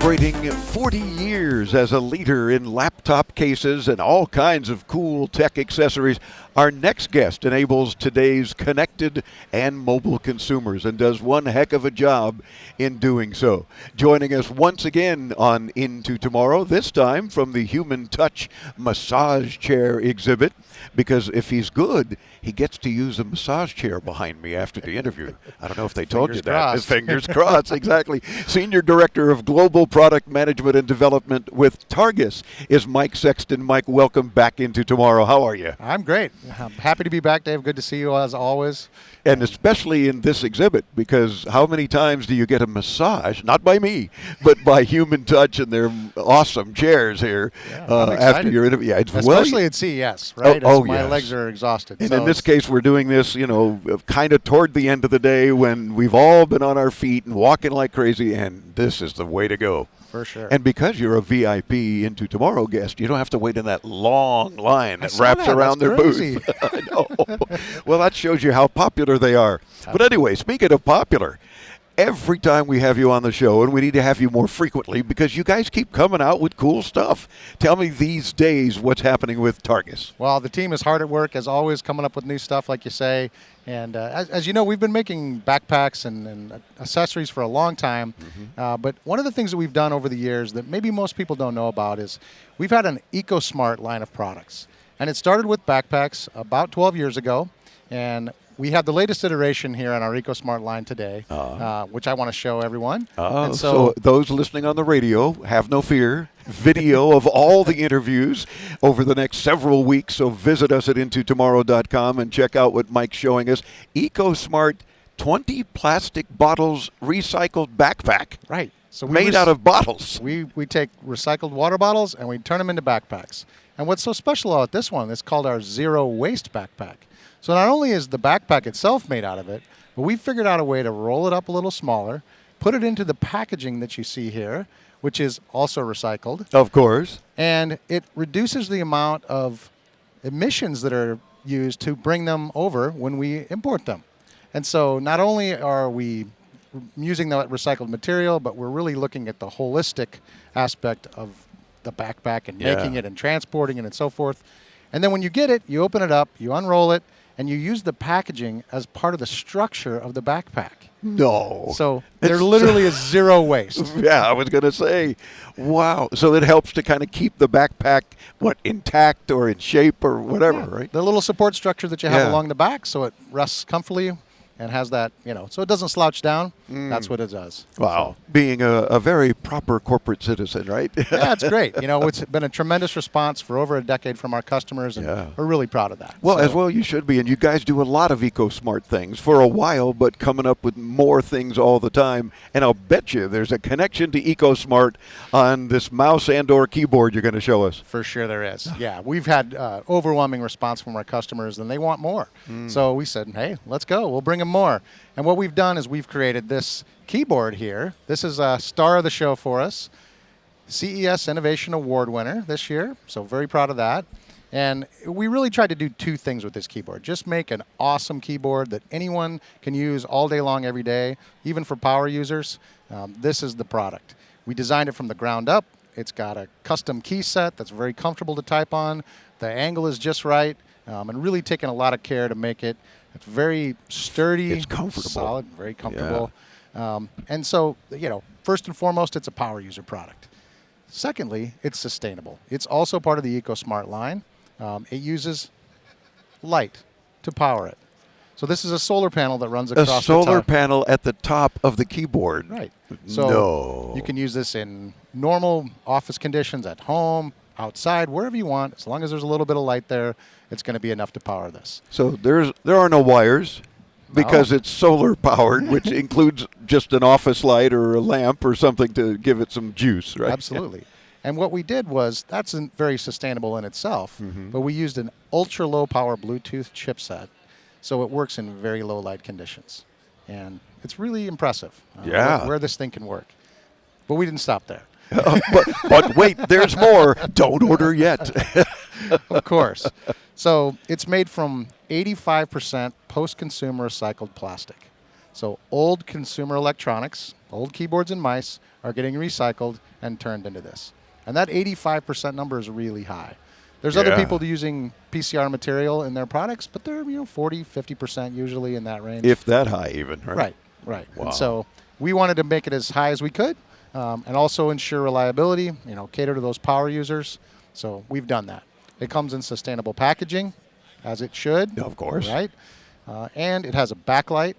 Celebrating 40 years as a leader in laptop cases and all kinds of cool tech accessories, our next guest enables today's connected and mobile consumers and does one heck of a job in doing so. Joining us once again on Into Tomorrow, this time from the Human Touch Massage Chair exhibit, because if he's good, he gets to use a massage chair behind me after the interview. I don't know if they told you that. Fingers crossed, exactly. Senior Director of Global Product Management and Development with Targus is Mike Sexton. Mike, welcome back Into Tomorrow. How are you? I'm great. I'm happy to be back, Dave. Good to see you as always. And especially in this exhibit, because how many times do you get a massage, not by me, but by Human Touch and their awesome chairs here after your interview? Yeah, especially at CES, right? My legs are exhausted. And in this case, we're doing this, kind of toward the end of the day when we've all been on our feet and walking like crazy, and this is the way to go. For sure. And because you're a VIP Into Tomorrow guest, you don't have to wait in that long line that wraps around their booth. I know. Well, that shows you how popular they are. But anyway, speaking of popular, every time we have you on the show, and we need to have you more frequently because you guys keep coming out with cool stuff. Tell me these days what's happening with Targus. Well, the team is hard at work, as always, coming up with new stuff, like you say. And as you know, we've been making backpacks and accessories for a long time. But one of the things that we've done over the years that maybe most people don't know about is we've had an EcoSmart line of products. And it started with backpacks about 12 years ago. And we have the latest iteration here on our EcoSmart line today, which I want to show everyone. So those listening on the radio, have no fear. Video of all the interviews over the next several weeks. So visit us at intotomorrow.com and check out what Mike's showing us. EcoSmart 20 plastic bottles recycled backpack. Right. So made out of bottles. We take recycled water bottles and we turn them into backpacks. And what's so special about this one, it's called our Zero Waste Backpack. So not only is the backpack itself made out of it, but we figured out a way to roll it up a little smaller, put it into the packaging that you see here, which is also recycled. Of course. And it reduces the amount of emissions that are used to bring them over when we import them. And so not only are we using that recycled material, but we're really looking at the holistic aspect of the backpack and making it and transporting it and so forth. And then when you get it, you open it up, you unroll it, and you use the packaging as part of the structure of the backpack. No. So there literally is zero waste. Yeah, I was going to say, wow. So it helps to kind of keep the backpack, intact or in shape or whatever, right? The little support structure that you have along the back so it rests comfortably and has that, so it doesn't slouch down. That's what it does. Wow. So, being a very proper corporate citizen, right? Yeah, it's great. It's been a tremendous response for over a decade from our customers, and we're really proud of that. Well, as well you should be. And you guys do a lot of EcoSmart things for a while, but coming up with more things all the time. And I'll bet you there's a connection to EcoSmart on this mouse and or keyboard you're going to show us. For sure there is. Yeah, we've had overwhelming response from our customers, and they want more. So we said, hey, let's go. We'll bring them more. And what we've done is we've created this keyboard here. This is a star of the show for us. CES Innovation Award winner this year, so very proud of that. And we really tried to do two things with this keyboard. Just make an awesome keyboard that anyone can use all day long, every day, even for power users. This is the product. We designed it from the ground up. It's got a custom key set that's very comfortable to type on. The angle is just right, and really taken a lot of care to make it. It's very sturdy, it's comfortable, solid, very comfortable. And so, first and foremost, it's a power user product. Secondly, it's sustainable. It's also part of the EcoSmart line. It uses light to power it. So this is a solar panel that runs across the top. A solar panel at the top of the keyboard. Right. So you can use this in normal office conditions, at home, outside, wherever you want. As long as there's a little bit of light there, it's going to be enough to power this. So there are no wires because it's solar powered, which includes just an office light or a lamp or something to give it some juice, right? Absolutely. And what we did was, that's very sustainable in itself, but we used an ultra low power Bluetooth chipset, so it works in very low light conditions. And it's really impressive where this thing can work. But we didn't stop there. But wait, there's more. Don't order yet. Of course. So it's made from 85% post-consumer recycled plastic. So old consumer electronics, old keyboards and mice are getting recycled and turned into this. And that 85% number is really high. There's other people using PCR material in their products, but they're 40, 50% usually in that range. If that high even, right? Right. Wow. And so we wanted to make it as high as we could and also ensure reliability, cater to those power users. So we've done that. It comes in sustainable packaging, as it should. Of course. Right? And it has a backlight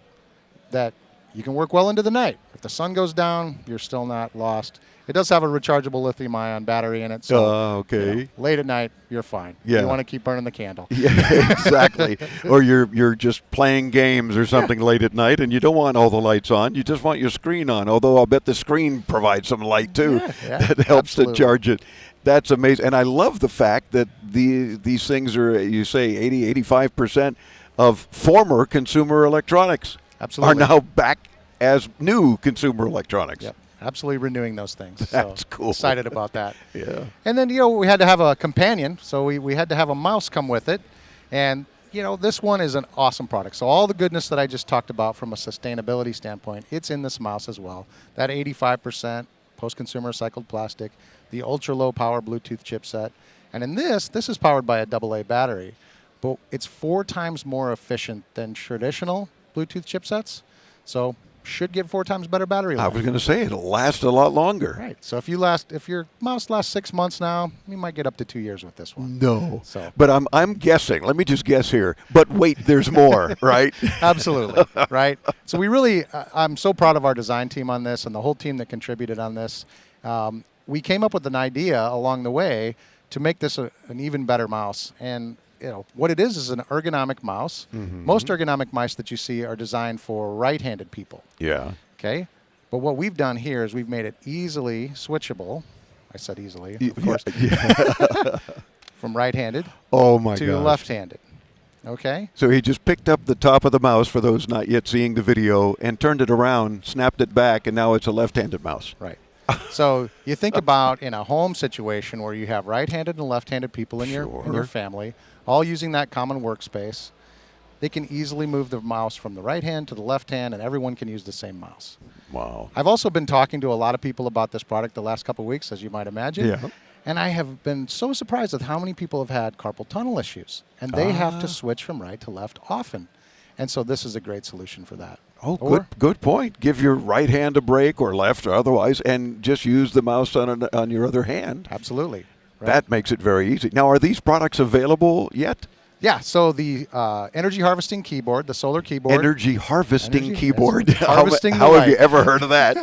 that you can work well into the night. If the sun goes down, you're still not lost. It does have a rechargeable lithium-ion battery in it, so late at night, you're fine. Yeah. You want to keep burning the candle. Yeah, exactly. Or you're just playing games or something late at night, and you don't want all the lights on. You just want your screen on, although I'll bet the screen provides some light, too, that helps to charge it. That's amazing. And I love the fact that these things are, you say, 80, 85% of former consumer electronics are now back as new consumer electronics. Yep. Absolutely renewing those things. That's cool. Excited about that. Yeah. And then, we had to have a companion, so we had to have a mouse come with it. And, this one is an awesome product. So all the goodness that I just talked about from a sustainability standpoint, it's in this mouse as well. That 85% post-consumer recycled plastic, the ultra-low power Bluetooth chipset. And in this is powered by a AA battery. But it's 4 times more efficient than traditional Bluetooth chipsets. So should give 4 times better battery life. I was going to say it'll last a lot longer. Right. So if your mouse lasts 6 months now, you might get up to 2 years with this one. No. So, but I'm guessing. Let me just guess here. But wait, there's more, right? Absolutely. Right. So I'm so proud of our design team on this and the whole team that contributed on this. We came up with an idea along the way to make this an even better mouse. And what it is an ergonomic mouse. Mm-hmm. Most ergonomic mice that you see are designed for right-handed people. Yeah. Okay? But what we've done here is we've made it easily switchable. I said easily, of course. Yeah. From right-handed to left-handed. Okay? So he just picked up the top of the mouse, for those not yet seeing the video, and turned it around, snapped it back, and now it's a left-handed mouse. Right. So you think about in a home situation where you have right-handed and left-handed people in your family, all using that common workspace, they can easily move the mouse from the right hand to the left hand, and everyone can use the same mouse. Wow. I've also been talking to a lot of people about this product the last couple of weeks, as you might imagine. Yeah. And I have been so surprised at how many people have had carpal tunnel issues, and they have to switch from right to left often. And so this is a great solution for that. Oh, good point. Give your right hand a break, or left or otherwise, and just use the mouse on your other hand. Absolutely. Right. That makes it very easy. Now, are these products available yet? Yeah, so the energy harvesting keyboard, the solar keyboard. Energy harvesting keyboard. Harvesting how have you ever heard of that?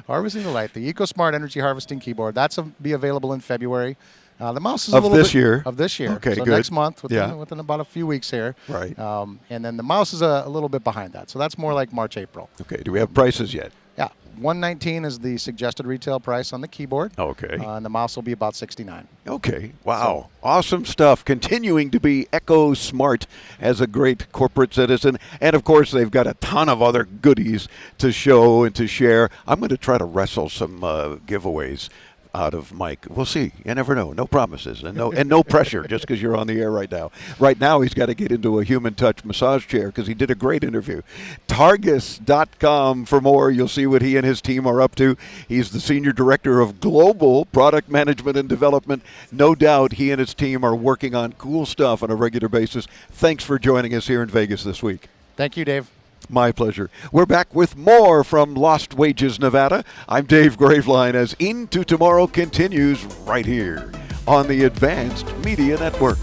Harvesting the light. The EcoSmart energy harvesting keyboard. That's be available in February. The mouse is of this year. Okay, so good. Next month, within about a few weeks here. Right. And then the mouse is a little bit behind that. So that's more like March, April. Okay, do we have prices yet? Yeah, $119 is the suggested retail price on the keyboard. Okay. And the mouse will be about $69. Okay. Wow. Awesome stuff. Continuing to be Echo Smart as a great corporate citizen. And, of course, they've got a ton of other goodies to show and to share. I'm going to try to wrestle some giveaways out of Mike. We'll see. You never know. No promises and no pressure just because you're on the air right now. Right now, he's got to get into a human touch massage chair because he did a great interview. Targus.com for more. You'll see what he and his team are up to. He's the Senior Director of Global Product Management and Development. No doubt he and his team are working on cool stuff on a regular basis. Thanks for joining us here in Vegas this week. Thank you, Dave. My pleasure. We're back with more from Lost Wages, Nevada. I'm Dave Graveline as Into Tomorrow continues right here on the Advanced Media Network.